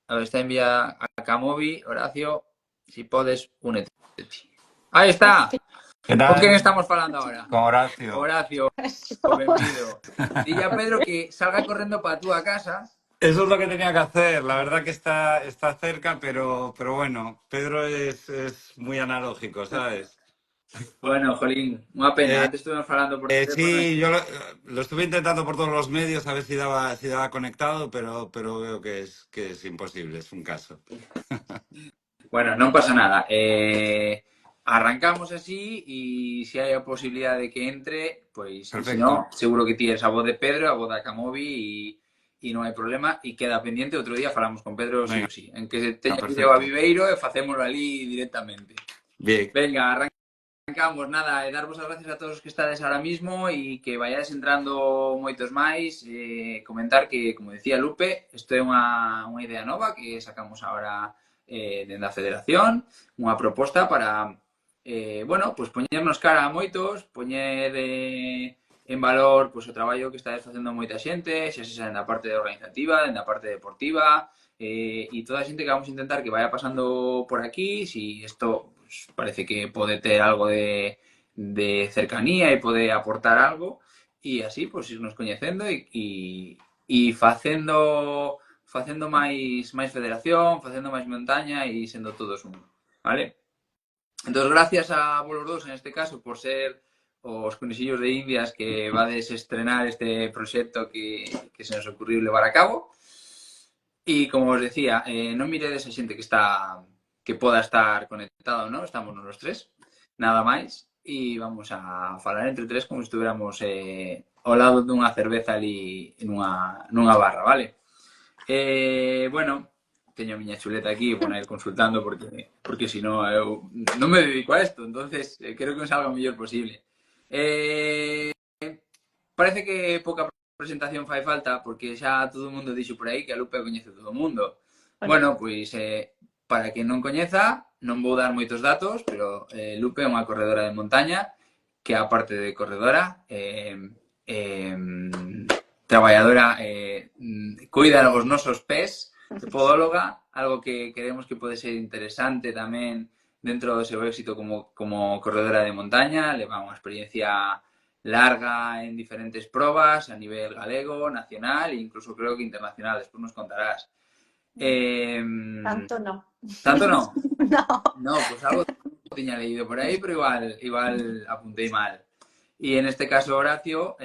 Está envía a Camovi, Horacio, si podes, únete. Aí está! Que Con quen tal? estamos falando agora? Con Horacio. Horacio, benvido. Dille a Pedro que salga correndo para a túa casa. Eso es lo que tenía que hacer. La verdad que está cerca, pero bueno, Pedro es muy analógico, ¿sabes? Bueno, jolín, unha pena. Eh, Antes estuvimos falando por teléfono e... sí, yo lo estuve intentando por todos los medios a ver si daba conectado, pero veo que es imposible, es un caso. Bueno, non pasa nada. Arrancamos así e se hai a posibilidad de que entre, pois, e se non, Perfecto. seguro que tienes a voz de Pedro, a voz da Camovi e non hai problema. E queda pendiente, outro día falamos con Pedro sí Venga, ou sí. En que se teña que ir a perfecto. Viveiro e facémoslo ali directamente. Bien. Venga, arrancamos. Nada, darvos as gracias a todos os que estades ahora mismo e que vayades entrando moitos máis. Comentar que, como decía Lupe, isto é unha idea nova que sacamos agora dende a Federación, unha proposta para, bueno, pues poñernos cara a moitos, poñer en valor pues, o traballo que estades facendo moita xente, xa se sabe na parte organizativa, na parte deportiva, e toda a xente que vamos a intentar que vaya pasando por aquí, si isto pues, parece que pode ter algo de cercanía e pode aportar algo, e así, pues, irnos coñecendo e facendo máis federación, facendo máis montaña e sendo todos un, vale? Entón, gracias a vos dous, en este caso, por ser os conexillos de Indias que vades estrenar este proxecto que se nos ocurriu levar a cabo. E, como os decía, non miredes a xente que poda estar conectado, non? Estamos nos tres, nada máis, e vamos a falar entre tres como se estuviéramos ao lado dunha cerveza ali nunha barra, vale? Bueno, teño a miña chuleta aquí, vou a ir consultando porque si non eu non me dedico a isto, entonces creo que me salga o mellor posible. Parece que pouca presentación fai falta porque xa todo o mundo dixo por aí que a Lupe coñece todo o mundo. Bueno, pois para quen non coñeza, non vou dar moitos datos, pero Lupe é unha corredora de montaña que aparte de corredora eh, traballadora cuida os nosos pés, podóloga, algo que queremos que pode ser interesante tamén dentro do seu éxito como corredora de montaña, leva unha experiencia larga en diferentes probas a nivel galego, nacional e incluso creo que internacional, despois nos contarás. Tanto no. Tanto no? No. No, pues algo tiña leído por aí, pero igual apuntei mal. E en este caso Horacio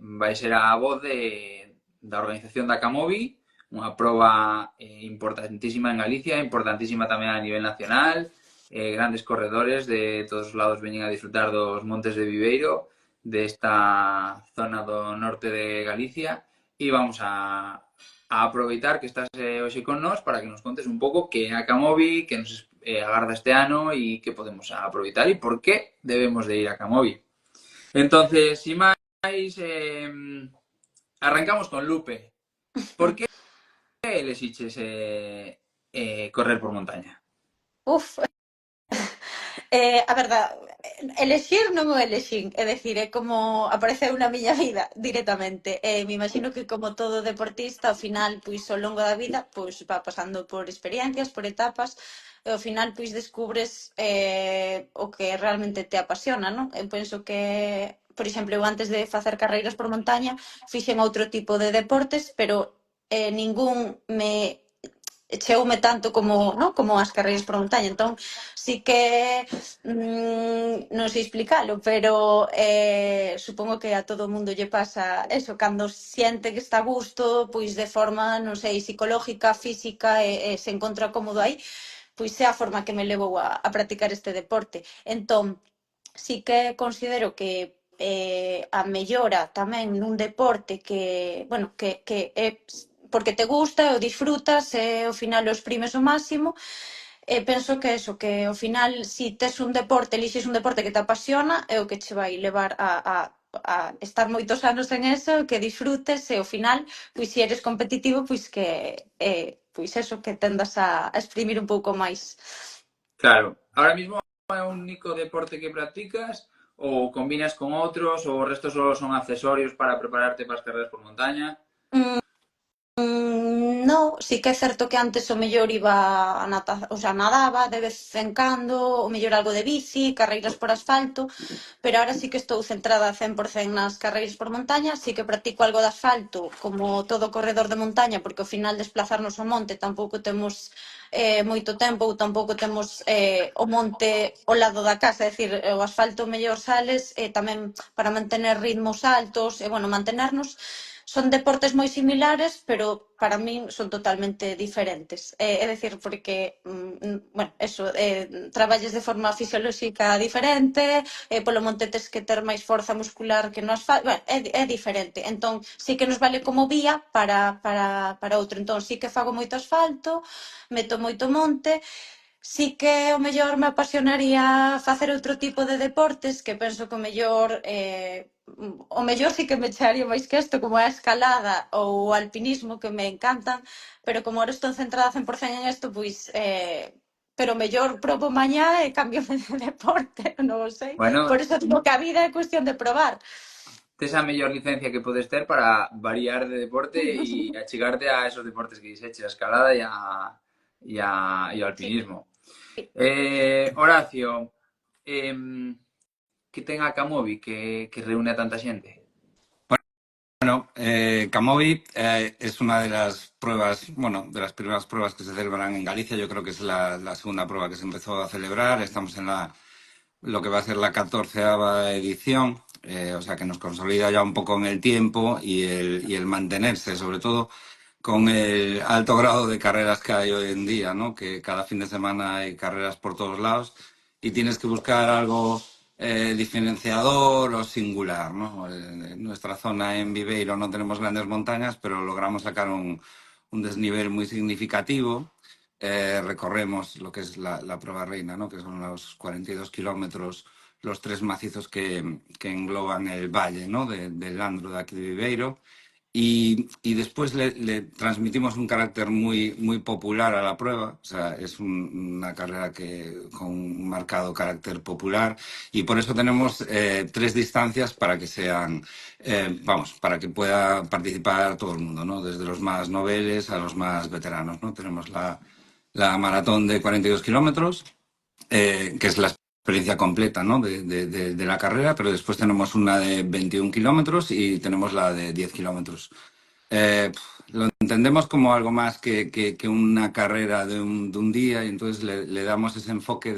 vai ser a voz da organización da Camovi, unha proba importantísima en Galicia, importantísima tamén a nivel nacional, grandes corredores de todos os lados veñen a disfrutar dos montes de Viveiro, desta zona do norte de Galicia, e vamos a aproveitar que estás hoxe con nós para que nos contes un pouco que é a Camovi, que nos agarda este ano e que podemos aproveitar e por que debemos de ir a Camovi. Entonces, sin máis, arrancamos con Lupe. Por que elixiches correr por montaña? Uf, a verdad, elexir non o elexín, é dicir, é como apareceu na miña vida directamente. Me imagino que como todo deportista, ao final, pois ao longo da vida, pois va pasando por experiencias, por etapas, e ao final, pois descubres o que realmente te apasiona, non? Eu penso que por exemplo, eu antes de facer carreiras por montaña, fixen outro tipo de deportes, pero ningún me cheume tanto como, ¿no? Como as carreiras por montaña. Entón, sí que non sei explicalo, pero supongo que a todo o mundo lle pasa eso, cando siente que está a gusto, pois de forma, non sei, psicológica, física, e se encontra cómodo aí, pois é a forma que me levou a practicar este deporte. Entón, sí que considero que a mellora tamén nun deporte que, bueno, que é porque te gusta, o disfrutas e ao final o exprimes ao máximo. Penso que eso, que ao final, si tes un deporte, elixes un deporte que te apasiona, é o que che vai levar a estar moitos anos en eso, que disfrutes e ao final, pois se eres competitivo, pois que pois eso, que tendas a exprimir un pouco máis. Claro, ahora mismo é un único deporte que practicas ou combinas con outros ou o resto só son accesorios para prepararte para as carreras por montaña? no, sí que é certo que antes o mellor iba a natación, o sea, nadaba de vez en cando, o mellor algo de bici, carreiras por asfalto, pero ahora sí que estou centrada 100% nas carreiras por montaña, sí que practico algo de asfalto, como todo corredor de montaña, porque ao final desplazarnos ao monte tampouco temos moito tempo ou tampouco temos o monte ao lado da casa, é dicir, o asfalto mellor sales tamén para mantener ritmos altos e, bueno, mantenernos. Son deportes moi similares, pero para min son totalmente diferentes. É dicir, porque, bueno, eso, traballes de forma fisiolóxica diferente, polo monte tes que ter máis forza muscular que no asfalto, bueno, é diferente. Entón, sí que nos vale como vía para outro. Entón, sí que fago moito asfalto, meto moito monte, sí que o mellor me apasionaría facer outro tipo de deportes que penso que o mellor sí que me echaría máis que isto, como a escalada ou o alpinismo, que me encantan, pero como ahora estou centrada 100% en isto, pois pero mellor probo mañá e cambio de deporte, non o sei. Por Bueno, eso digo que a vida é cuestión de probar. tes a mellor licencia que podes ter para variar de deporte e achegarte a esos deportes que dixeches, a escalada e o Sí. alpinismo. Horacio, que ten a Camobi que reúne a tanta xente? Bueno, Camobi es una de las pruebas, bueno, de las primeras pruebas que se celebran en Galicia. Yo creo que es la segunda prueba que se empezó a celebrar. Estamos en lo que va a ser la 14ª edición, o sea que nos consolida ya un poco en el tiempo y el mantenerse, sobre todo con el alto grado de carreras que hay hoy en día, ¿no? Que cada fin de semana hay carreras por todos lados y tienes que buscar algo diferenciador o singular, ¿no? En nuestra zona en Viveiro no tenemos grandes montañas, pero logramos sacar un desnivel muy significativo. Recorremos lo que es la prueba reina, ¿no? Que son los 42 kilómetros, los 3 macizos que engloban el valle, ¿no? del Landro de aquí de Viveiro. Y después le transmitimos un carácter muy popular a la prueba, o sea, es una carrera con un marcado carácter popular y por eso tenemos 3 distancias para que sean, para que pueda participar todo el mundo, ¿no? Desde los más noveles a los más veteranos, ¿no? Tenemos la maratón de 42 kilómetros, que es la experiencia completa, ¿no? de la carrera, pero después tenemos una de 21 kilómetros y tenemos la de 10 kilómetros. Lo entendemos como algo más que una carrera de un día y entonces le damos ese enfoque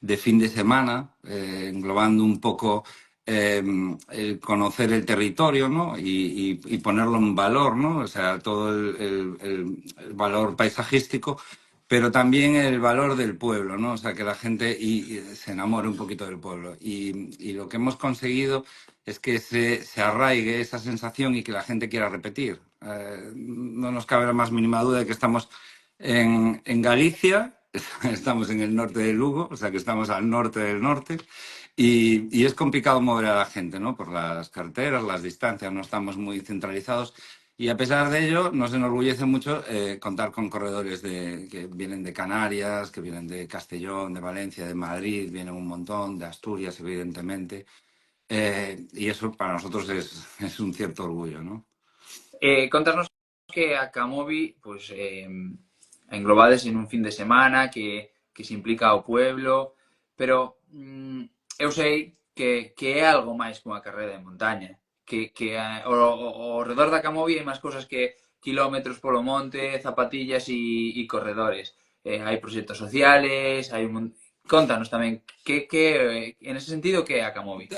de fin de semana, englobando un poco el conocer el territorio, ¿no? y ponerlo en valor, ¿no? O sea, todo el valor paisajístico, pero también el valor del pueblo, ¿no? O sea, que la gente se enamore un poquito del pueblo. Y lo que hemos conseguido es que se arraigue esa sensación y que la gente quiera repetir. No nos cabe la más mínima duda de que estamos en Galicia, estamos en el norte de Lugo, o sea que estamos al norte del norte, y es complicado mover a la gente, ¿no? Por las carreteras, las distancias, no estamos muy centralizados. Y a pesar de ello, nos enorgullece mucho contar con corredores que vienen de Canarias, que vienen de Castellón, de Valencia, de Madrid, vienen un montón, de Asturias, evidentemente. Y eso para nosotros es un cierto orgullo, ¿no? Contanos que a Camobi pues, englobades en un fin de semana que se implica ao pueblo, pero eu sei que é algo máis que unha carreira de montaña, que ao redor da Camobi hai máis cosas que kilómetros polo monte, zapatillas e corredores. Hai proxectos sociales, hai Contanos tamén, en ese sentido, que é a Camobi?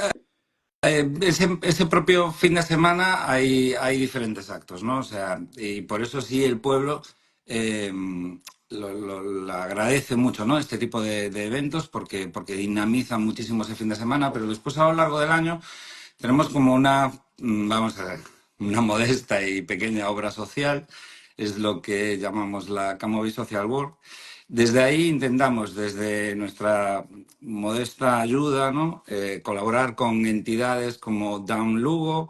Ese propio fin de semana hay diferentes actos, ¿no? O sea, y por eso sí el pueblo lo agradece mucho, ¿no? Este tipo de eventos porque dinamizan muchísimo ese fin de semana, pero después a lo largo del año tenemos como vamos a ver, una modesta y pequeña obra social, es lo que llamamos la Camobi Social Work. Desde ahí intentamos, desde nuestra modesta ayuda, ¿no? Colaborar con entidades como Down Lugo,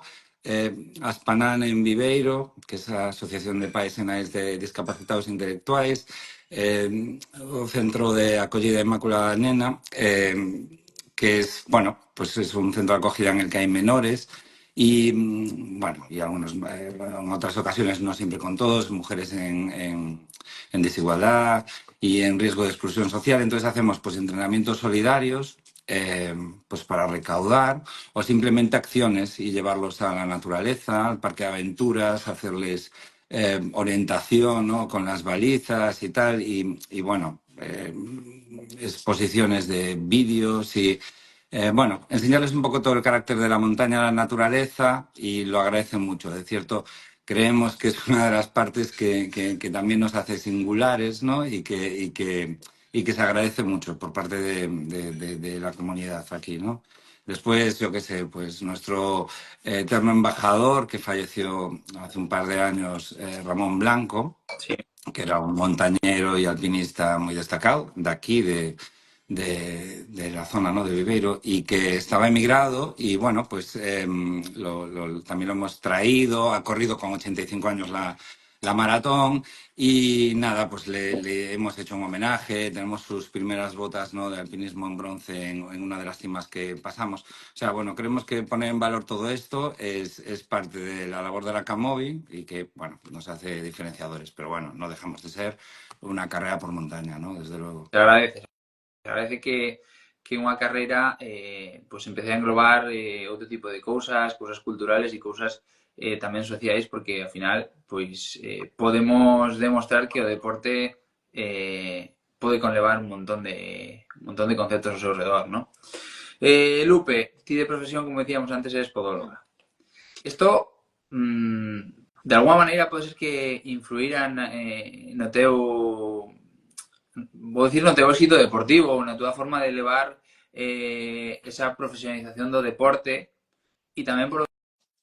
Aspanan en Viveiro, que es la Asociación de Pais e Nais de Discapacitados Intelectuais, o Centro de Acollida Inmaculada Nena, que es, bueno, pues es un centro de acogida en el que hay menores Y bueno, y en otras ocasiones, no siempre con todos, mujeres en desigualdad y en riesgo de exclusión social. Entonces hacemos pues entrenamientos solidarios pues para recaudar o simplemente acciones y llevarlos a la naturaleza, al parque de aventuras, hacerles orientación, ¿no? Con las balizas y tal. Y bueno, exposiciones de vídeos y bueno, enseñarles un poco todo el carácter de la montaña, la naturaleza, y lo agradecen mucho. De cierto, creemos que es una de las partes que también nos hace singulares, ¿no? Y que se agradece mucho por parte de la comunidad aquí, ¿no? Después, yo qué sé, pues nuestro eterno embajador que falleció hace un par de años, Ramón Blanco, Sí. que era un montañero y alpinista muy destacado de aquí, de la zona, ¿no? De Viveiro, y que estaba emigrado y bueno, pues también lo hemos traído, ha corrido con 85 años la maratón y nada, pues le hemos hecho un homenaje, tenemos sus primeras botas, ¿no? De alpinismo en bronce en una de las cimas que pasamos. O sea, bueno, creemos que poner en valor todo esto es parte de la labor de la Camovi y que, bueno, nos hace diferenciadores, pero bueno, no dejamos de ser una carrera por montaña, ¿no? Desde luego. Se agradece que unha carreira pues empece a englobar outro tipo de cousas culturales e cousas tamén sociais, porque ao final pois podemos demostrar que o deporte pode conlevar un montón de conceptos ao seu redor, ¿no? Lupe, ti de profesión, como decíamos antes, eres podóloga. Isto, de alguma maneira, pode ser que influíran no teu, vou dicir, no teu éxito deportivo, na túa forma de levar esa profesionalización do deporte, e tamén, por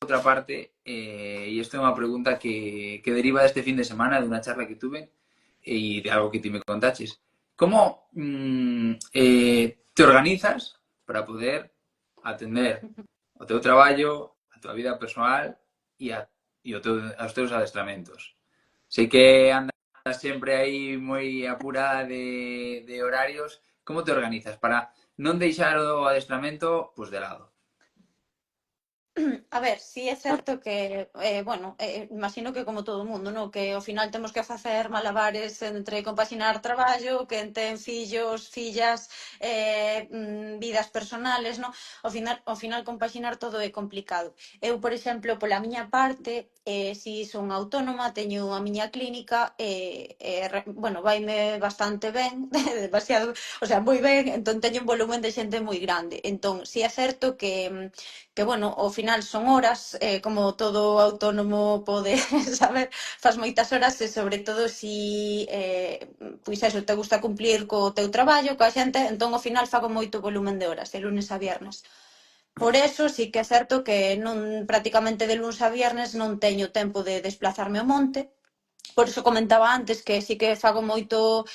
outra parte, e isto é unha pregunta que deriva deste fin de semana, de unha charla que tuve, e de algo que ti me contaches. Como te organizas para poder atender o teu traballo, a tua vida personal e aos teus adestramentos? Sei que andas sempre aí moi apurada de horarios. Como te organizas para non deixar o adestramento pues, de lado? A ver, sí é certo que, bueno, imagino que como todo o mundo, no? Que ao final temos que facer malabares entre compaxinar traballo, que ten fillos, fillas, vidas personales, no? Ao final compaxinar todo é complicado. Eu, por exemplo, pola miña parte, si son autónoma, teño a miña clínica, bueno, vaime bastante ben, demasiado, o sea, moi ben, entón teño un volumen de xente moi grande. Entón, si é certo que bueno, ao final son horas, como todo autónomo pode saber, fas moitas horas e sobre todo si pois eso, te gusta cumplir co teu traballo, coa xente, entón ao final fago moito volumen de horas, de lunes a viernes. Por eso sí que é certo que non prácticamente de lunes a viernes non teño tempo de desplazarme ao monte. Por iso comentaba antes que sí que fago moito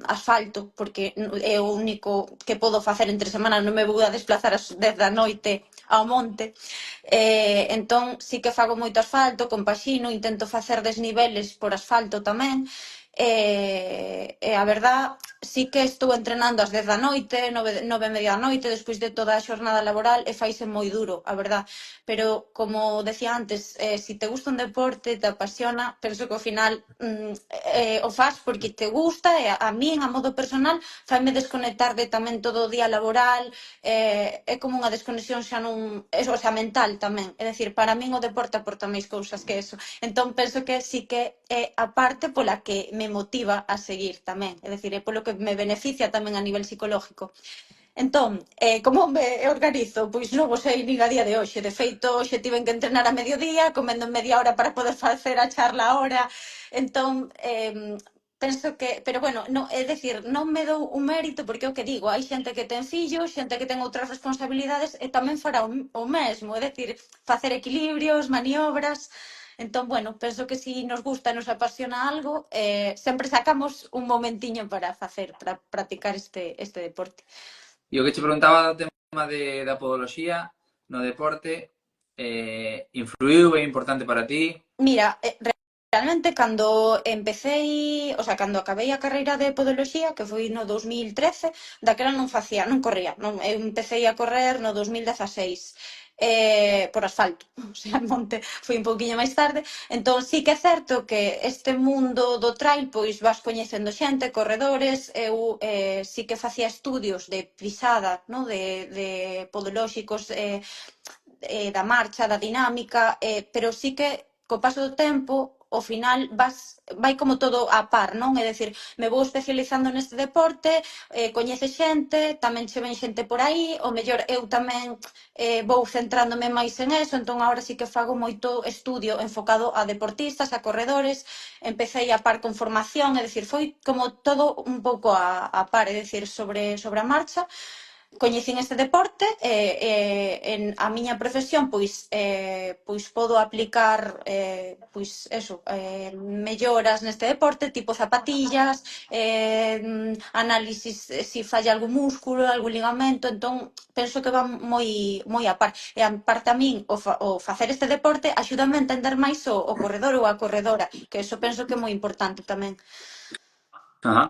asfalto, porque é o único que podo facer entre semana, non me vou a desplazar ás 10 da noite ao monte. Entón sí que fago moito asfalto, compaxino, intento facer desniveles por asfalto tamén. A verdad, sí que estou entrenando ás 10 da noite, 9:30 da noite, despois de toda a xornada laboral, e faise moi duro, a verdad. Pero, como decía antes, si te gusta un deporte, te apasiona, penso que ao final o faz porque te gusta, e a min, a modo personal, faime desconectar de tamén todo o día laboral, é como unha desconexión xa non, o sea, mental tamén. É dicir, para min o deporte aporta máis cousas que eso. Entón, penso que sí que é a parte pola que me motiva a seguir tamén. É dicir, é polo que me beneficia tamén a nivel psicológico. Entón, como me organizo? Pois non o sei nin a día de hoxe. De feito, hoxe tiven que entrenar a mediodía, comendo en media hora para poder facer a charla ahora. Entón, penso que, pero bueno, no, é dicir, non me dou un mérito porque é o que digo, hai xente que ten fillos, xente que ten outras responsabilidades e tamén fará o mesmo, é dicir, facer equilibrios, maniobras. Entón, bueno, penso que si nos gusta e nos apasiona algo, sempre sacamos un momentiño para practicar este deporte. E o que che preguntaba do tema da podoloxía no deporte, influiu, é importante para ti? Mira, realmente cando empecé, o sea, cando acabei a carreira de podoloxía, que foi no 2013, daquela non corría, non, eu empecé a correr no 2016. Por asfalto, o sea, en monte foi un pouquiño máis tarde, entón sí que é certo que este mundo do trail pois vas coñecendo xente, corredores, eu sí que facía estudios de pisada, no? de podolóxicos, da marcha, da dinámica, pero sí que co paso do tempo ao final vai como todo a par, non? É dicir, me vou especializando neste deporte, coñece xente, tamén che ven xente por aí, o mellor eu tamén vou centrándome máis en eso, entón agora sí que fago moito estudio enfocado a deportistas, a corredores, empecé a par con formación, é dicir, foi como todo un pouco a par, é dicir, sobre a marcha, coñecín este deporte en a miña profesión pois podo aplicar pois eso, melloras neste deporte, tipo zapatillas, análisis se falla algún músculo, algún ligamento, entón penso que va moi a par. E a parte a min o facer este deporte axúdame a entender máis o corredor ou a corredora, que eso penso que é moi importante tamén. Ajá.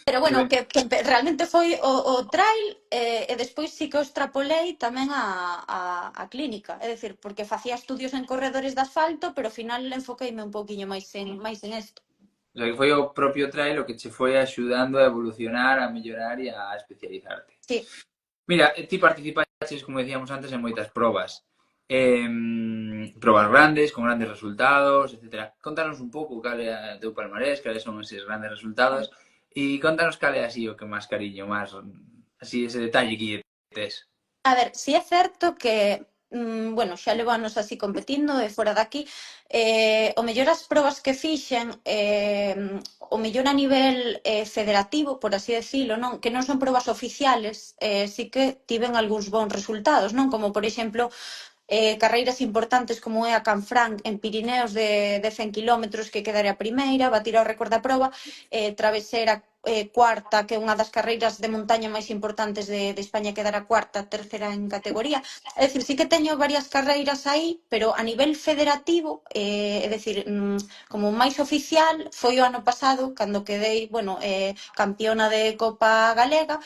Pero bueno, que realmente foi o trail e despois sí que o extrapolei tamén a clínica. É dicir, porque facía estudios en corredores de asfalto, pero ao final enfoqueime un pouquiño máis en isto. O sea, que foi o propio trail o que che foi axudando a evolucionar, a mellorar e a especializarte. Sí. Mira, ti participaches, como decíamos antes, en moitas probas. Probas grandes, con grandes resultados, etc. Contanos un pouco cal é o teu palmarés, cales son eses grandes resultados e contanos cal é así o que máis cariño, máis así ese detalle que tes. A ver, si é certo que bueno, xa levo anos así competindo e fora daqui, o mellor as probas que fixen, o mellor a nivel federativo, por así decirlo, non? Que non son probas oficiales, sí que tiven algúns bons resultados, non? Como, por exemplo, carreiras importantes como é a Canfranc en Pirineos de 100 km que quedaré a primeira, batir o récord da proba, Travesera cuarta, que é unha das carreiras de montaña máis importantes de España, quedará cuarta, terceira en categoría. É dicir, sí que teño varias carreiras aí, pero a nivel federativo, é dicir, como máis oficial, foi o ano pasado, cando quedei, bueno, campeona de Copa Galega,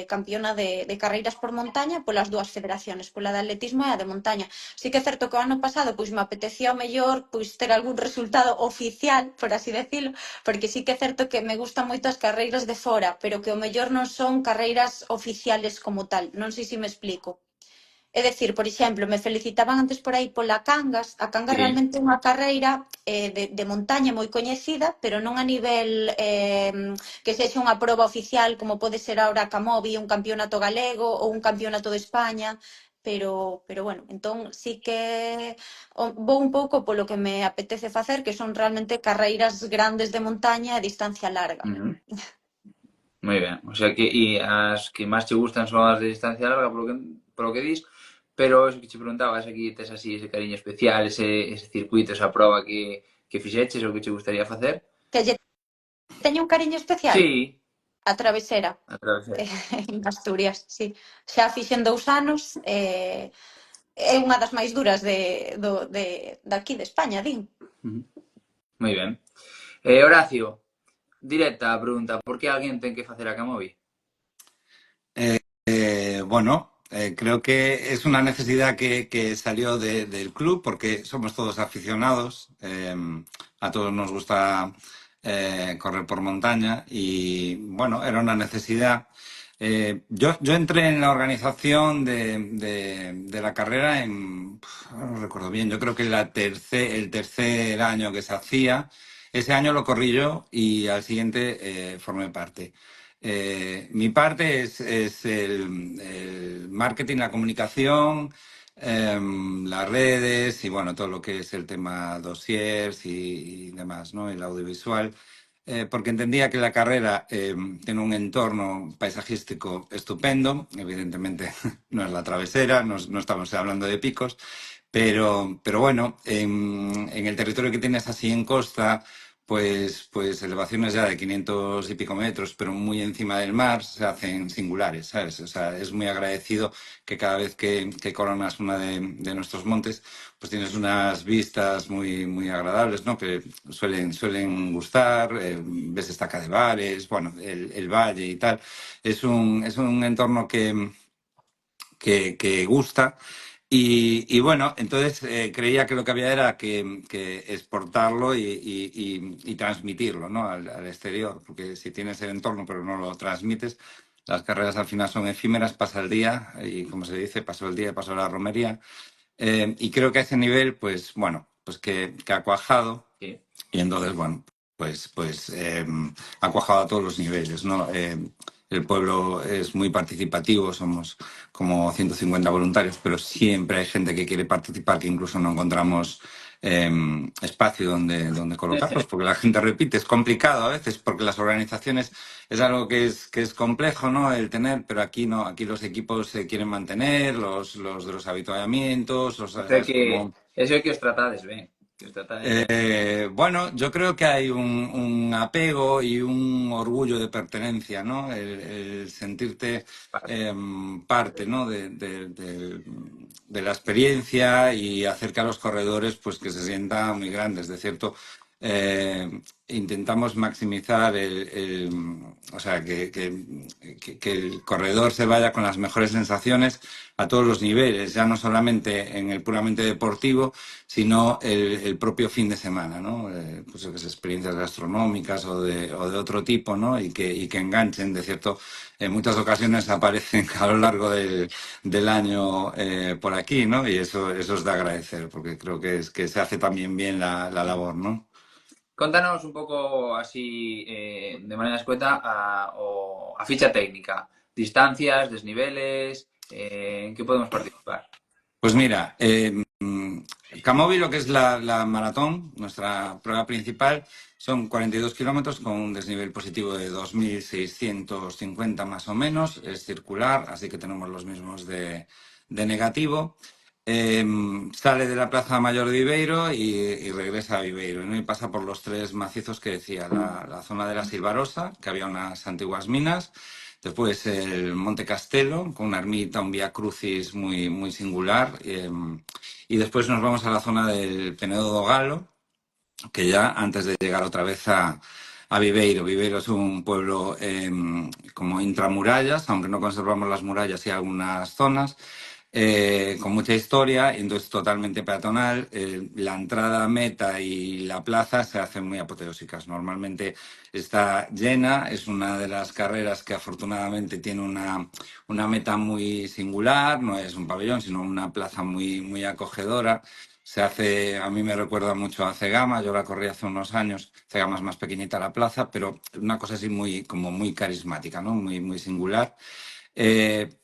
campeona de carreiras por montaña polas dúas federaciones, pola de atletismo e a de montaña. Sí que é certo que o ano pasado pois me apetecía ao mellor pois ter algún resultado oficial, por así decirlo, porque sí que é certo que me gustan moito as carreiras de fora, pero que o mellor non son carreiras oficiales como tal. Non sei se me explico. É dicir, por exemplo, me felicitaban antes por aí pola Cangas. A Cangas Sí. realmente é unha carreira de montaña moi coñecida, pero non a nivel que sexa unha proba oficial, como pode ser ahora a Camobi, un campeonato galego ou un campeonato de España, pero bueno, entón sí que vou un pouco polo que me apetece facer, que son realmente carreiras grandes de montaña a distancia larga. Moi ben, o sea que as que máis te gustan son as de distancia larga, polo que dis, pero eso que che preguntabas aquí, tes así ese cariño especial, ese circuito, esa proba que fixeches ou que che gustaría facer? Que lle teño un cariño especial? Sí, A Travesera. a travesera. En Asturias, sí. Xa fixen 2 anos, é unha das máis duras de aquí de España, din. Moi ben. Horacio, directa a pregunta, por que alguén ten que facer a Camobi? Bueno, creo que es una necesidad que salió del club porque somos todos aficionados, a todos nos gusta correr por montaña y bueno, era una necesidad. Yo entré en la organización de la carrera no recuerdo bien, yo creo que el tercer año que se hacía, ese año lo corrí yo y al siguiente formé parte. Mi parte es el marketing, la comunicación, las redes y bueno, todo lo que es el tema dossiers y demás, ¿no? El audiovisual. Porque entendía que la carrera tiene un entorno paisajístico estupendo, evidentemente no es la Travesera, no estamos hablando de picos, pero bueno, en el territorio que tienes así en costa, pues elevaciones ya de 500 y pico metros, pero muy encima del mar, se hacen singulares, ¿sabes? O sea, es muy agradecido que cada vez que coronas una de nuestros montes, pues tienes unas vistas muy agradables, ¿no? Que suelen gustar, ves estaca de bares, bueno, el valle y tal. Es un entorno que gusta. Y bueno, entonces creía que lo que había era que exportarlo y transmitirlo, ¿no? al exterior, porque si tienes el entorno pero no lo transmites, las carreras al final son efímeras, pasa el día y como se dice, pasó el día, pasó la romería. Y creo que a ese nivel, pues bueno, pues que ha cuajado. Sí. Y entonces, bueno, pues ha cuajado a todos los niveles, ¿no? El pueblo es muy participativo, somos como 150 voluntarios, pero siempre hay gente que quiere participar, que incluso no encontramos espacio donde colocarlos, porque la gente repite. Es complicado a veces, porque las organizaciones es algo que es complejo, ¿no? El tener, pero aquí no, aquí los equipos se quieren mantener, los de los habituallamientos, ¿sabes? Como Eso que os tratades ben. Que os tratades... bueno, yo creo que hay un apego y un orgullo de pertenencia, ¿no? El sentirte parte, ¿no? De la experiencia y hacer que a los corredores, pues, que se sientan muy grandes. De cierto, intentamos maximizar o sea, que el corredor se vaya con las mejores sensaciones a todos los niveles, ya no solamente en el puramente deportivo, sino el propio fin de semana, ¿no? Pues experiencias gastronómicas o de otro tipo, ¿no? Y que enganchen, de cierto, en muchas ocasiones aparecen a lo largo del año por aquí, ¿no? Y eso es de agradecer, porque creo que se hace también bien la labor, ¿no? Contanos un pouco así, de maneira escueta, a ficha técnica. Distancias, desniveles, en que podemos participar. Pues mira, Camobi, lo que es la maratón, nuestra prueba principal, son 42 kilómetros con un desnivel positivo de 2.650 más o menos, es circular, así que tenemos los mismos de negativo. Sale de la Plaza Mayor de Viveiro y regresa a Viveiro, ¿no? Y pasa por los tres macizos que decía, la zona de la Silvarosa, que había unas antiguas minas. Después el Monte Castelo, con una ermita, un vía crucis muy singular. Y después nos vamos a la zona del Penedo do Galo, que ya antes de llegar otra vez a Viveiro. Viveiro es un pueblo como intramurallas, aunque no conservamos las murallas y algunas zonas. Con mucha historia, y entonces totalmente peatonal. La entrada, meta y la plaza se hacen muy apoteósicas. Normalmente está llena, es una de las carreras que afortunadamente tiene una meta muy singular, no es un pabellón, sino una plaza muy acogedora. Se hace, a mí me recuerda mucho a Cegama, yo la corrí hace unos años. Cegama es más pequeñita la plaza, pero una cosa así como muy carismática, ¿no? Muy singular.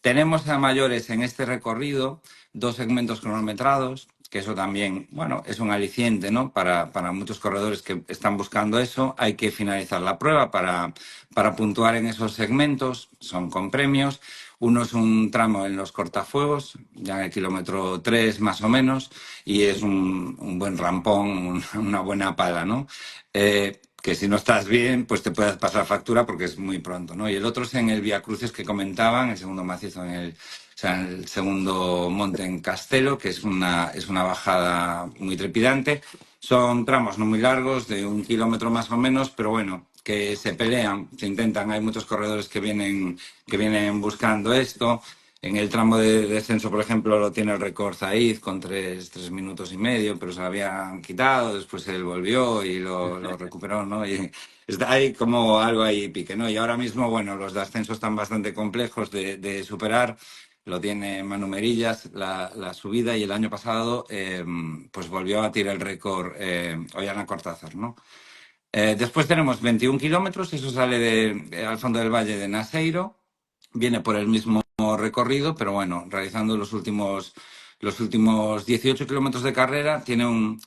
Tenemos a mayores en este recorrido 2 segmentos cronometrados, que eso también, bueno, es un aliciente, ¿no? Para muchos corredores que están buscando eso. Hay que finalizar la prueba para puntuar en esos segmentos, son con premios. Uno es un tramo en los cortafuegos, ya en el kilómetro 3 más o menos, y es un buen rampón, una buena pala, ¿no? Que si no estás bien, pues te puedes pasar factura porque es muy pronto, ¿no? Y el otro es en el Vía Crucis que comentaban, el segundo macizo o sea, en el segundo monte en Castelo, que es una bajada muy trepidante. Son tramos no muy largos, de 1 kilómetro más o menos, pero bueno, que se pelean, se intentan. Hay muchos corredores que vienen buscando esto. En el tramo de descenso, por ejemplo, lo tiene el récord Zaiz con 3 minutos y medio, pero se lo habían quitado, después él volvió y lo recuperó, ¿no? Y hay como algo ahí pique, ¿no? Y ahora mismo, bueno, los de ascenso están bastante complejos de superar. Lo tiene Manu Merillas, la subida, y el año pasado pues volvió a batir el récord Ollana Cortázar, ¿no? Después tenemos 21 kilómetros, eso sale al fondo del valle de Naseiro, viene por el mismo recorrido, pero bueno, realizando los últimos 18 kilómetros de carrera, tiene un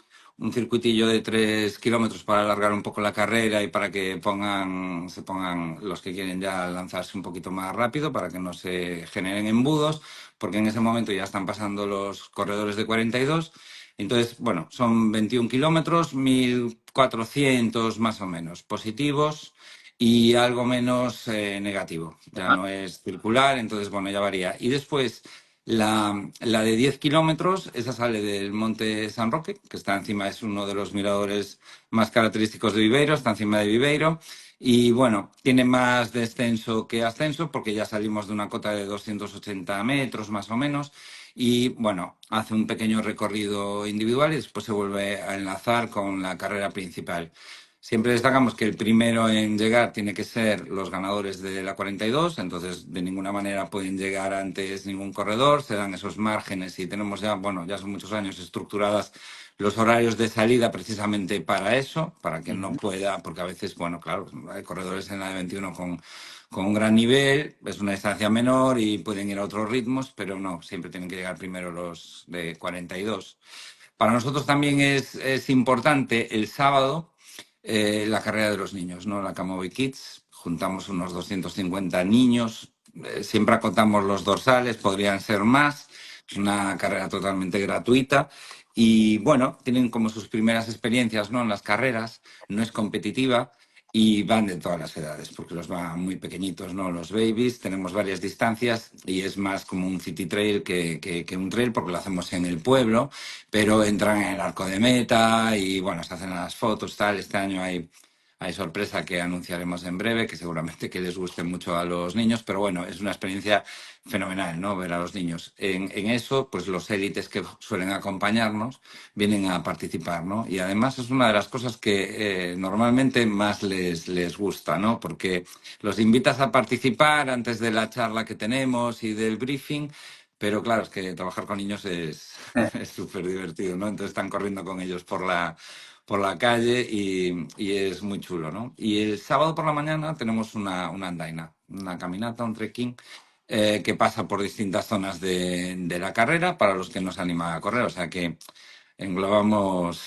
circuitillo de 3 kilómetros para alargar un poco la carrera y para que se pongan los que quieren ya lanzarse un poquito más rápido, para que no se generen embudos, porque en ese momento ya están pasando los corredores de 42. Entonces, bueno, son 21 kilómetros, 1.400 más o menos positivos y algo menos negativo. Ya no es circular, entonces, bueno, ya varía. Y después, la de 10 kilómetros, esa sale del Monte San Roque, que está encima, es uno de los miradores más característicos de Viveiro, está encima de Viveiro. Y bueno, tiene más descenso que ascenso porque ya salimos de una cota de 280 metros más o menos. Y bueno, hace un pequeño recorrido individual y después se vuelve a enlazar con la carrera principal. Siempre destacamos que el primero en llegar tiene que ser los ganadores de la 42, entonces de ninguna manera pueden llegar antes ningún corredor, se dan esos márgenes y tenemos ya, bueno, ya son muchos años estructuradas los horarios de salida precisamente para eso, para que no pueda, porque a veces, bueno, claro, hay corredores en la de 21 con un gran nivel, es una distancia menor y pueden ir a otros ritmos, pero no, siempre tienen que llegar primero los de 42. Para nosotros también es importante el sábado la carrera de los niños, ¿no? La Camobi Kids. Juntamos unos 250 niños, siempre acotamos los dorsales, podrían ser más. Es una carrera totalmente gratuita. Y bueno, tienen como sus primeras experiencias, ¿no? En las carreras, no es competitiva y van de todas las edades, porque los van muy pequeñitos, ¿no? Los babies, tenemos varias distancias y es más como un city trail que un trail, porque lo hacemos en el pueblo, pero entran en el arco de meta y bueno, se hacen las fotos, tal. Este año hay sorpresa que anunciaremos en breve, que seguramente que les guste mucho a los niños, pero bueno, es una experiencia fenomenal, ¿no? Ver a los niños. En eso, pues los élites que suelen acompañarnos vienen a participar, ¿no? Y además es una de las cosas que normalmente más les gusta, ¿no? Porque los invitas a participar antes de la charla que tenemos y del briefing, pero claro, es que trabajar con niños es es súper divertido, ¿no? Entonces están corriendo con ellos por la calle y es muy chulo, ¿no? Y el sábado por la mañana tenemos una andaina, una caminata, un trekking que pasa por distintas zonas de la carrera para los que nos animan a correr. O sea que englobamos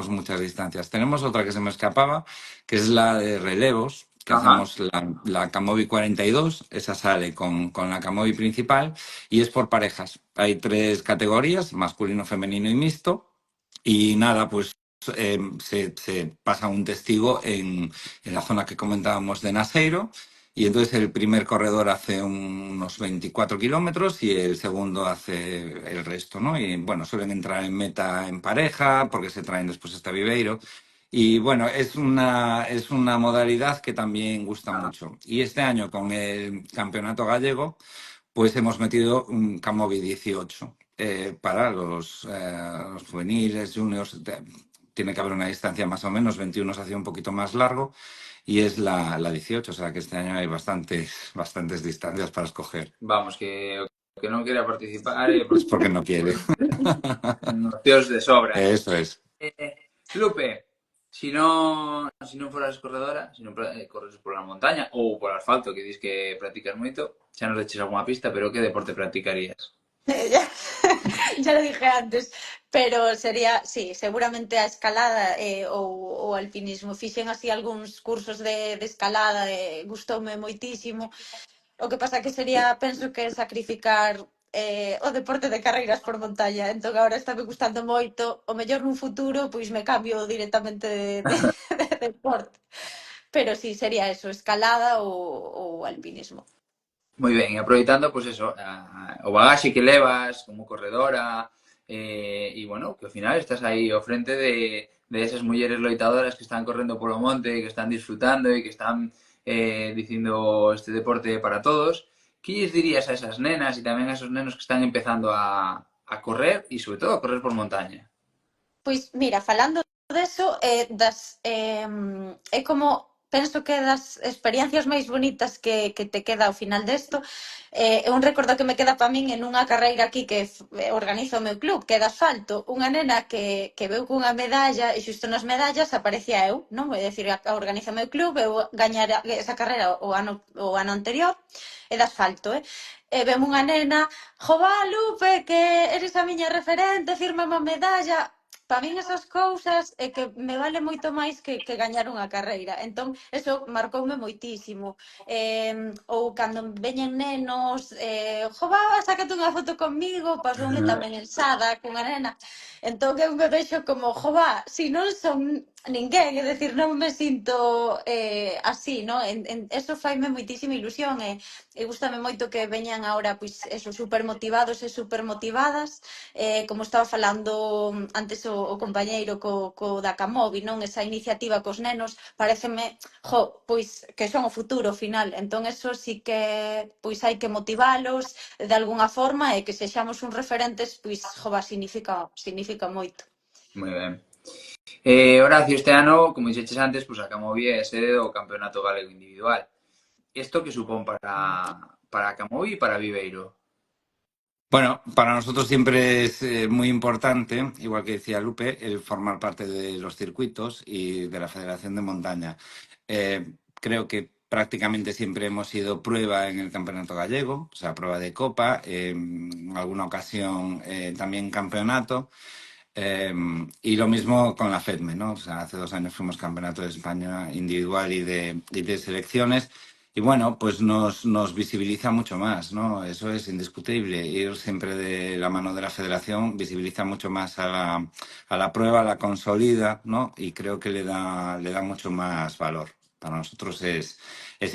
muchas distancias. Tenemos otra que se me escapaba, que es la de relevos, que Ajá. hacemos la Camobi 42, esa sale con la Camobi principal y es por parejas. Hay tres categorías, masculino, femenino y mixto. Y nada, pues se pasa un testigo en la zona que comentábamos de Naseiro. Y entonces el primer corredor hace unos 24 kilómetros y el segundo hace el resto, ¿no? Y bueno, suelen entrar en meta en pareja porque se traen después hasta Viveiro. Y bueno, es una modalidad que también gusta mucho. Y este año con el Campeonato Gallego, pues hemos metido un Camobi 18 para los juveniles, juniors. Tiene que haber una distancia más o menos, 21 se hacía un poquito más largo y es la 18, o sea que este año hay bastantes distancias para escoger. Vamos, que no quiera participar, Es porque no quiere. tíos de sobra. Eso es. Lupe, si non foras corredora, si non corres por la montaña ou por asfalto, que dis que practicas moito, xa nos eches algunha pista, pero que deporte practicarías? Ya, ya lo dije antes, pero sería, sí, seguramente a escalada ou alpinismo. Fixen así algúns cursos de escalada e gustoume moitísimo. O que pasa que sería, penso que sacrificar o deporte de carreiras por montaña. Entón agora está me gustando moito. O mellor nun futuro, pois me cambio directamente de deporte. Pero sí, sería eso, escalada ou alpinismo. Moi ben, e aproveitando, pois eso, o bagaxe que levas como corredora, e bueno, que ao final estás aí ao frente de esas mulleres loitadoras que están correndo polo monte, que están disfrutando e que están dicindo este deporte para todos. Que lles dirías a esas nenas e tamén a esos nenos que están empezando a correr e sobre todo a correr por montaña? Pois mira, falando deso, é como penso que das experiencias máis bonitas que te queda ao final desto, é un recordo que me queda para min en unha carreira aquí que organiza o meu club, que é de asfalto, unha nena que veu cunha medalla e xusto nas medallas aparecía eu, non? É dicir, organiza o meu club, eu gañar esa carreira o ano anterior, é de asfalto, e vemos unha nena, jová, Lupe, que eres a miña referente, firma a medalla. para min esas cousas é que me vale moito máis que gañar unha carreira. Entón, eso marcoume moitísimo. Ou cando veñen nenos, jova, sácate unha foto comigo, pasoume tamén en Sada, cunha nena. Entón, eu me vexo como, jova, si non son ninguén, é dicir, non me sinto así, no? Eso faime moitísima ilusión e gustame moito que veñan agora, pois, eso, super motivados e super motivadas, como estaba falando antes o compañeiro co da Camobi, non? Esa iniciativa cos nenos, pareceme, pois, que son o futuro final. Entón, eso sí que, pois, hai que motivalos de alguna forma e que sexamos uns referentes, pois, jova, significa moito. Moi ben. Horacio, este ano, como dixeches antes, pues a Camobi é sede do Campeonato Galego Individual. Isto que supón para Camobi e para Viveiro? Bueno, para nosotros siempre es muy importante, igual que decía Lupe, el formar parte de los circuitos y de la Federación de Montaña. Creo que prácticamente siempre hemos sido prueba en el Campeonato Gallego, o sea, prueba de Copa, en alguna ocasión también campeonato. Y lo mismo con la FEDME, ¿no? O sea, hace 2 años fuimos campeonato de España individual y de selecciones. Y bueno, pues nos visibiliza mucho más, ¿no? Eso es indiscutible. Ir siempre de la mano de la federación visibiliza mucho más a la prueba, la consolida, ¿no? Y creo que le da mucho más valor. Para nosotros es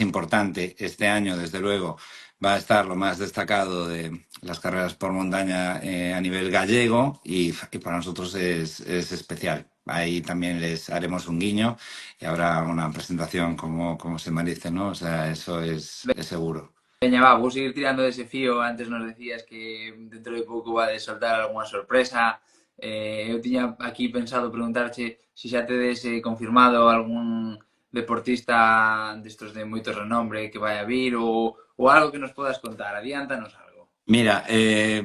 importante. Este año, desde luego, va a estar lo más destacado de las carreras por montaña a nivel gallego y para nosotros es especial. Ahí también les haremos un guiño y habrá una presentación como se merece, ¿no? O sea, eso es seguro. Veña, va, vou seguir tirando dese fío. Antes nos decías que dentro de pouco va de soltar algunha sorpresa. Eu tiña aquí pensado preguntarche se xa tedes confirmado algún deportista destos de moito renombre que vai a vir ou algo que nos podas contar. Adiántanos algo. Mira,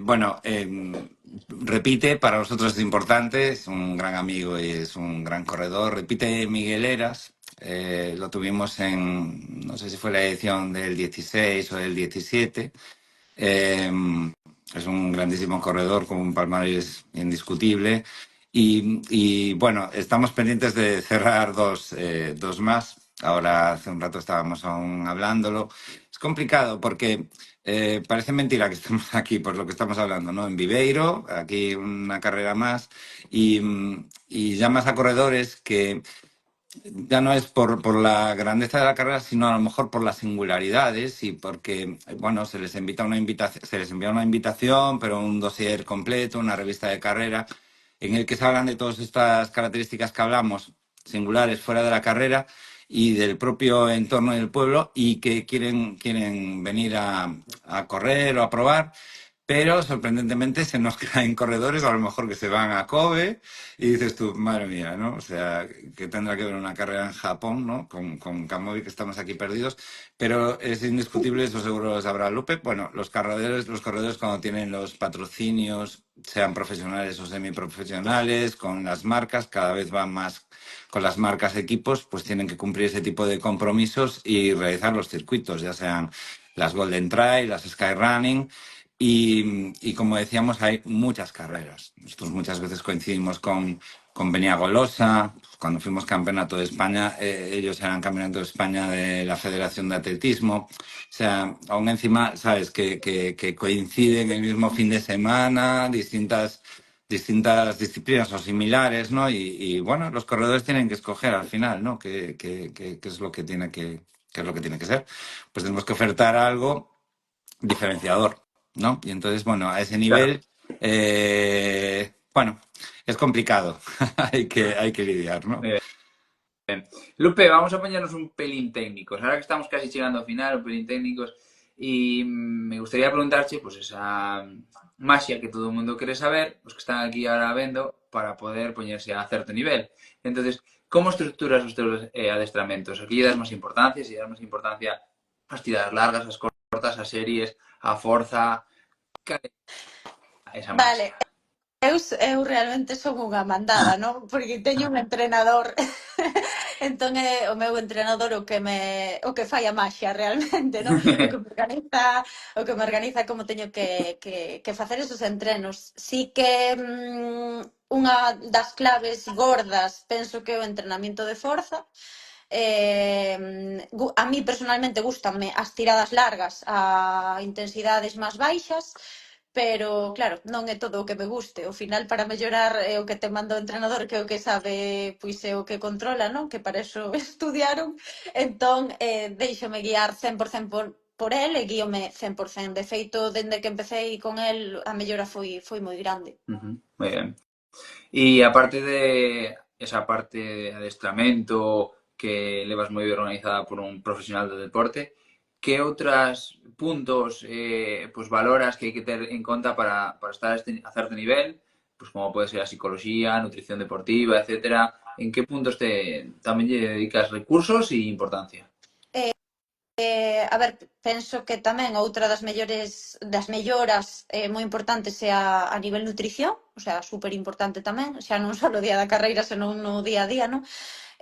bueno, repite, para nosotros es importante, es un gran amigo y es un gran corredor. Repite Miguel Eras, lo tuvimos no sé si fue la edición del 16 o del 17. Es un grandísimo corredor con un palmarés indiscutible. Y bueno, estamos pendientes de cerrar dos más. Ahora hace un rato estábamos aún hablándolo. Es complicado porque parece mentira que estemos aquí por lo que estamos hablando, ¿no? En Viveiro, aquí una carrera más, y llamas a corredores que ya no es por la grandeza de la carrera, sino a lo mejor por las singularidades y porque, bueno, se les envía una invitación, pero un dossier completo, una revista de carrera, en el que se hablan de todas estas características que hablamos, singulares fuera de la carrera y del propio entorno del pueblo y que quieren venir a correr o a probar. Pero sorprendentemente se nos caen corredores, a lo mejor que se van a Kobe, y dices tú, madre mía, ¿no? O sea, que tendrá que ver una carrera en Japón, ¿no? Con Camobi, que estamos aquí perdidos. Pero es indiscutible, eso seguro lo sabrá Lupe. Bueno, los corredores cuando tienen los patrocinios, sean profesionales o semiprofesionales, con las marcas, cada vez van más con las marcas equipos, pues tienen que cumplir ese tipo de compromisos y realizar los circuitos, ya sean las Golden Trail, las Skyrunning. Y como decíamos, hay muchas carreras. Nosotros muchas veces coincidimos con Beniagolosa. Cuando fuimos campeonato de España, ellos eran campeonato de España de la Federación de Atletismo. O sea, aún encima, sabes, que coinciden el mismo fin de semana, distintas disciplinas o similares, ¿no? Y bueno, los corredores tienen que escoger al final, ¿no? ¿Qué es lo que tiene qué es lo que tiene que ser? Pues tenemos que ofertar algo diferenciador, ¿no? Y entonces, bueno, a ese nivel, bueno, es complicado, hay que lidiar, ¿no? Lupe, vamos a ponernos un pelín técnicos. Ahora que estamos casi llegando al final, un pelín técnicos, y me gustaría preguntarte, pues, esa magia que todo el mundo quiere saber, los que están aquí ahora viendo, para poder ponerse a cierto nivel. Entonces, ¿cómo estructuras os teus adestramentos? Aquí lle das máis importancia, si das máis importancia ás tiradas largas, ás cortas, ás series, á forza, esa Vale, magia. eu realmente son unha mandada, non? Porque teño un entrenador. Entón é o meu entrenador o que fai a maxia realmente, non? O que me organiza como teño que facer esos entrenos. Si que unha das claves gordas penso que é o entrenamento de forza. A mí personalmente gústanme as tiradas largas a intensidades máis baixas, pero claro, non é todo o que me guste. Ao final, para mellorar o que te manda o entrenador, que é o que sabe, pois é o que controla, non? Que para eso estudiaron. Entón, deixome guiar 100% por el e guíome 100%. De feito, dende que empecé con el, a mellora foi moi grande. Muy bien. Y aparte de esa parte de adestramento que levas moi ben organizada por un profesional do deporte, que outros puntos pues valoras que hai que ter en conta para estar a certo nivel, pues como pode ser a psicología, nutrición deportiva, etcétera? En que puntos tamén lle dedicas recursos e importancia? A ver, penso que tamén outra das melloras moi importantes é a nivel nutrición, o sea, super importante tamén, xa non só no día da carreira, senón no día a día, non?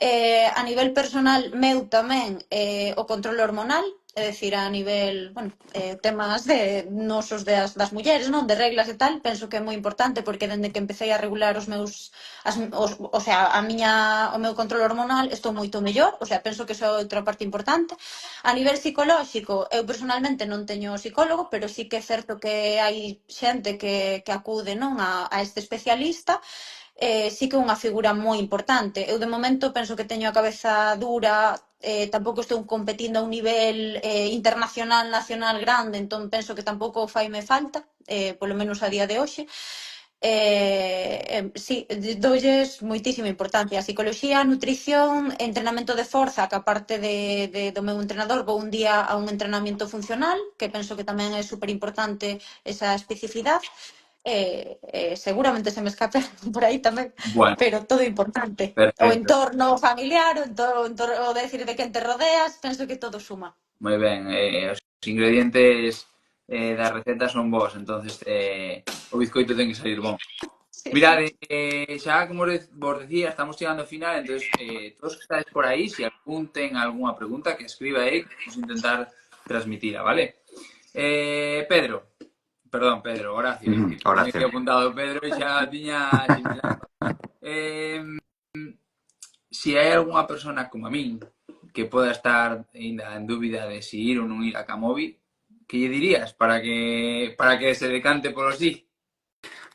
A nivel personal meu tamén o control hormonal, é dicir, a nivel, bueno, temas de nosos das mulleres, non, de reglas e tal, penso que é moi importante porque dende que empecé a regular o sea, o meu control hormonal estou moito mellor, o sea, penso que iso é outra parte importante. A nivel psicolóxico, eu personalmente non teño psicólogo, pero sí que é certo que hai xente que acude, non, a este especialista. Sí que é unha figura moi importante. Eu de momento penso que teño a cabeza dura, tampouco estou competindo a un nivel internacional, nacional grande, entón penso que tampouco faime falta, polo menos a día de hoxe. Sí, doulles moitísima importancia. A psicoloxía, a nutrición, entrenamento de forza, que aparte do meu entrenador vou un día a un entrenamento funcional, que penso que tamén é super importante esa especificidade. Seguramente se me escape por aí tamén, Bueno, pero todo importante. O perfecto. entorno familiar, o decir de quen te rodeas, penso que todo suma. Moi ben, os ingredientes das recetas son vos, entonces o bizcoito ten que salir bon. Sí, Mirade, xa como vos decía, estamos chegando ao final, entonces todos que estáis por aí, se algún ten algunha pregunta, que escriba aí, que vamos a intentar transmitila, vale? Pedro, Horacio. Horacio. Tenía apuntado Pedro e xa tiña asimilado. Si hai algunha persona como a min que poda estar ainda en dúbida de si ir ou non ir a Camovi, que lle dirías para que se decante polo sí?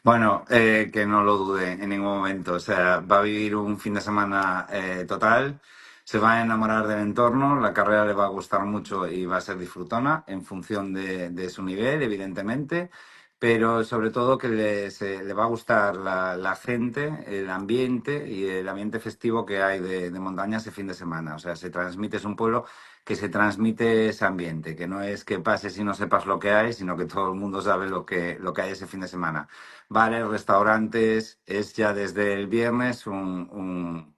Bueno, que no lo dude en ningún momento. O sea, va a vivir un fin de semana total, se va a enamorar del entorno, la carrera le va a gustar mucho y va a ser disfrutona en función de su nivel, evidentemente, pero sobre todo que le va a gustar la gente, el ambiente y el ambiente festivo que hay de montaña ese fin de semana. O sea, se transmite, es un pueblo que se transmite ese ambiente, que no es que pases y no sepas lo que hay, sino que todo el mundo sabe lo que hay ese fin de semana. Bares, restaurantes, es ya desde el viernes un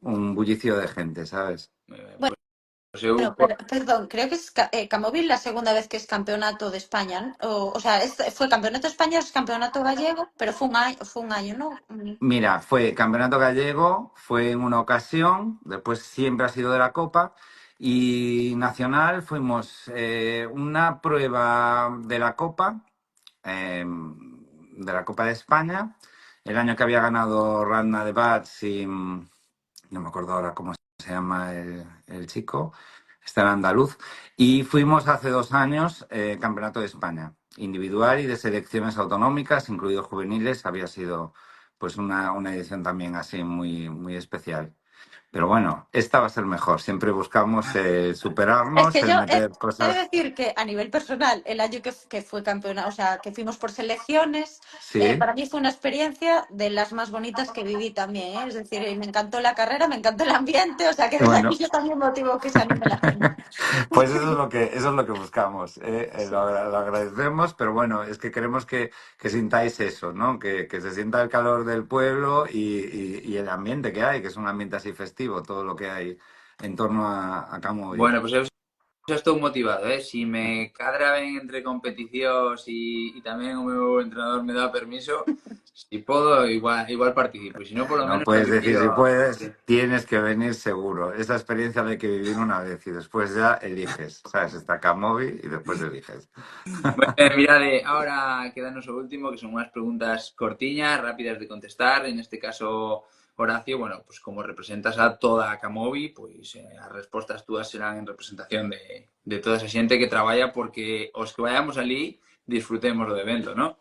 bullicio de gente, ¿sabes? Bueno, perdón, creo que es Camovi la segunda vez que es campeonato de España, ¿no? O sea, fue campeonato de España, es campeonato gallego, pero fue un año, ¿no? Mira, fue campeonato gallego, fue en una ocasión, después siempre ha sido de la Copa, y nacional fuimos una prueba de la Copa, de España, el año que había ganado Radna de Bats y no me acuerdo ahora cómo se llama el chico, está en andaluz, y fuimos hace 2 años campeonato de España, individual y de selecciones autonómicas, incluidos juveniles, había sido pues una edición también así muy, muy especial. Pero bueno, esta va a ser mejor. Siempre buscamos superarnos, Es que yo meter he cosas. de decir que a nivel personal, el año que fue campeona, o sea, que fuimos por selecciones, Sí. para mí fue una experiencia de las más bonitas que viví también, ¿eh? Es decir, me encantó la carrera, me encantó el ambiente, o sea, que desde Bueno. aquí yo también motivo que se anime la gente. Pues eso es lo que buscamos. Sí. Lo agradecemos, pero bueno, es que queremos que sintáis eso, ¿no? Que se sienta el calor del pueblo y el ambiente que hay, que es un ambiente así festivo, todo lo que hay en torno a Camovi. Bueno, pues eu estou motivado, Si me cadra ben entre competicións e tamén o meu entrenador me dá permiso, si podo, igual participo. Si no, polo No menos puedes decir si permitido. puedes, tienes que venir seguro. Esa experiencia la hay que vivir una vez y después ya eliges, ¿sabes? Está Camovi y después eliges. Mirade, ahora quedanos o último, que son unhas preguntas cortiñas, rápidas de contestar. En este caso, Horacio, bueno, pues como representas a toda a Camovi, pois as respostas túas serán en representación de toda esa xente que traballa porque os que vayamos ali disfrutemos do evento, ¿no?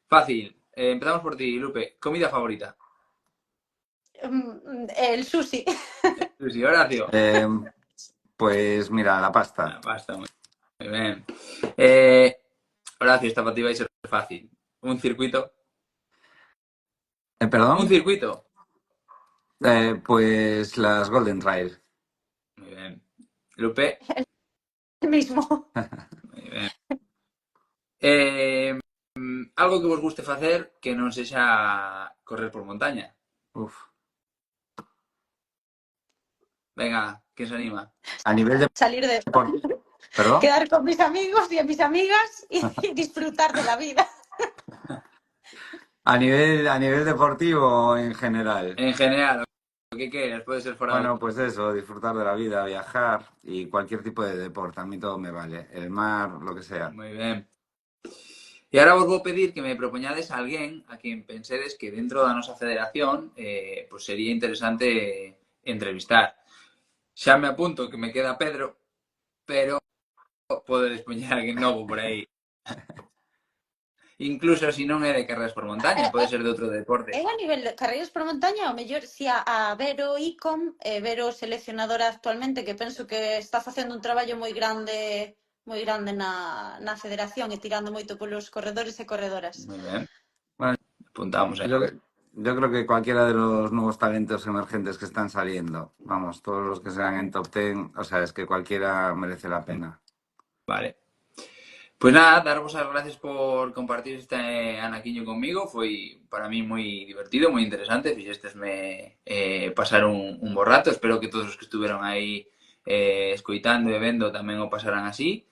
Fácil. Empezamos por ti, Lupe. Comida favorita. El sushi. Lucy, Horacio. Pues mira, la pasta. Basta, muy bien. Horacio, esta para ti va a ser fácil. Un circuito. ¿Perdón? Un circuito. Pues las Golden Trail. Muy bien. Lupe. El mismo. Muy bien. Algo que vos guste facer que non sexa correr por montaña. Uf. Venga, ¿quién se anima? A nivel de... Salir de... ¿Perdón? Quedar con mis amigos y a mis amigas y disfrutar de la vida. A nivel deportivo en general. En general, lo que quieras, puede ser fuera Bueno, pues eso, disfrutar de la vida, viajar y cualquier tipo de deporte. A mí todo me vale. El mar, lo que sea. Moi ben. E agora vos vou pedir que me propoñades a alguén a quen pensedes que dentro da nosa federación pues sería interesante entrevistar. Xa me apunto que me queda Pedro, pero podedes poñer a alguén novo por aí. Incluso se non é de carreras por montaña, pode ser de outro deporte. A nivel de carreiras por montaña, o mellor si a Vero Icom, Vero seleccionadora actualmente, que penso que está facendo un traballo moi grande na federación e tirando moito polos corredores e corredoras. Moi ben. Bueno, apuntamos aí. Yo creo que cualquiera de los nuevos talentos emergentes que están saliendo, vamos, todos los que sean en top 10, o sea, es que cualquiera merece la pena. Vale. Pues nada, daros as gracias por compartir este anaquiño conmigo. Foi para mí moi divertido, moi interesante. Fixestesme pasar un bo rato. Espero que todos os que estuveron aí escoitando e vendo tamén o pasaran así.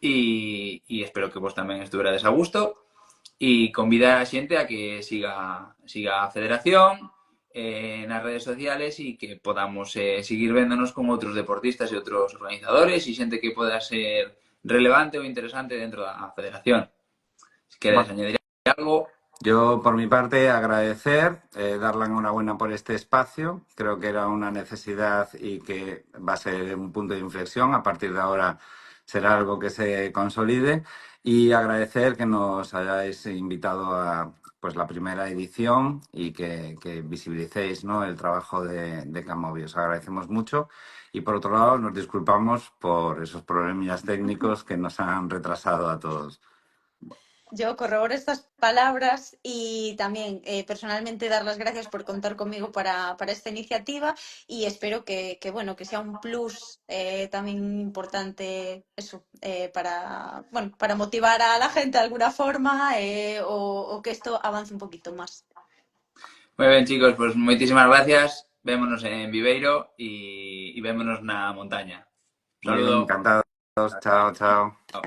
E espero que vos tamén estuverades a gusto. E convidar a xente a que siga a federación nas redes sociales e que podamos seguir véndonos con outros deportistas e outros organizadores e xente que poda ser relevante o interesante dentro da federación. Si queres añadir algo. Yo, por mi parte, agradecer, dar la enhorabuena por este espacio. Creo que era una necesidad y que va a ser un punto de inflexión. A partir de ahora será algo que se consolide. Y agradecer que nos hayáis invitado a pues la primera edición y que visibilicéis, ¿no?, el trabajo de Camovi. Os agradecemos mucho. Y por otro lado, nos disculpamos por esos problemillas técnicos que nos han retrasado a todos. Yo corroboro estas palabras y también personalmente dar las gracias por contar conmigo para esta iniciativa y espero que bueno, que sea un plus también importante eso, para motivar a la gente de alguna forma o que esto avance un poquito más. Muy bien, chicos, pues muchísimas gracias. Vémonos en Viveiro y vémonos na montaña. Un saludo. Muy bien, encantados. Chao, chao. Chao.